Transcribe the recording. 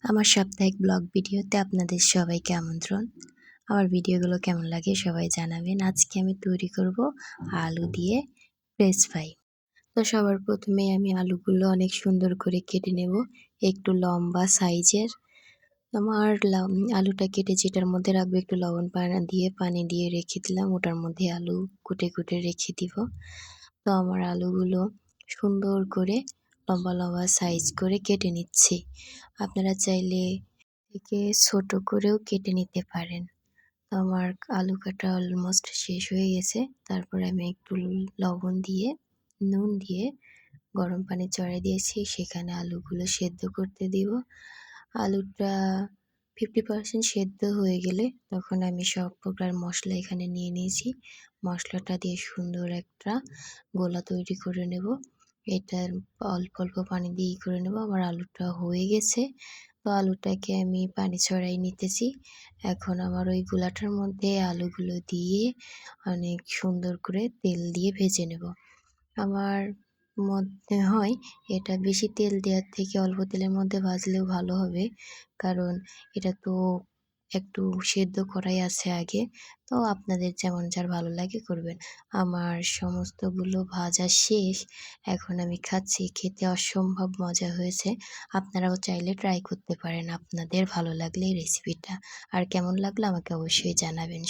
আমার সাপ্তাহিক ব্লগ ভিডিওতে আপনাদের সবাইকে আমন্ত্রণ। আমার ভিডিওগুলো কেমন লাগে সবাই জানাবেন। আজকে আমি তৈরি করব আলু দিয়ে ফ্রেঞ্চ ফ্রাই। তো সবার প্রথমে আমি আলুগুলো অনেক সুন্দর করে কেটে নেব, একটু লম্বা সাইজের। আমার আলুটা কেটে যেটার মধ্যে রাখবো, একটু লবণ পানি দিয়ে রেখে দিলাম। ওটার মধ্যে আলু কুটে কুটে রেখে দিব। তো আমার আলুগুলো সুন্দর করে লম্বা লম্বা সাইজ করে কেটে নিচ্ছি। আপনারা চাইলে একে ছোট করেও কেটে নিতে পারেন। তো আমার আলু কাটা অলমোস্ট শেষ হয়ে গেছে। তারপরে আমি একটু লবণ দিয়ে নুন দিয়ে গরম পানি চড়াই দিয়েছি, সেখানে আলুগুলো সেদ্ধ করতে দিব। আলুটা 50% সেদ্ধ হয়ে গেলে তখন আমি সব প্রকার মশলা এখানে নিয়ে নিয়েছি। মশলাটা দিয়ে সুন্দর একটা গোলা তৈরি করে নেব। এটা অল্প অল্প পানি দিয়ে করে নেব। আমার আলুটা হয়ে গেছে। তো আলুটাকে আমি পানি ছড়াই নিতেছি। এখন আমার ওই গোলাটার মধ্যে আলুগুলো দিয়ে অনেক সুন্দর করে তেল দিয়ে ভেজে নেব। আমার মধ্যে হয় এটা বেশি তেল দেওয়ার থেকে অল্প তেলের মধ্যে ভাজলেও ভালো হবে, কারণ এটা তো একটু সেদ্ধ করাই আছে আগে। তো আপনাদের যেমন যার ভালো লাগে করবেন। আমার সমস্তগুলো ভাজা শেষ। এখন আমি খাচ্ছি, খেতে অসম্ভব মজা হয়েছে। আপনারাও চাইলে ট্রাই করতে পারেন আপনাদের ভালো লাগলে এই রেসিপিটা। আর কেমন লাগলো আমাকে অবশ্যই জানাবেন।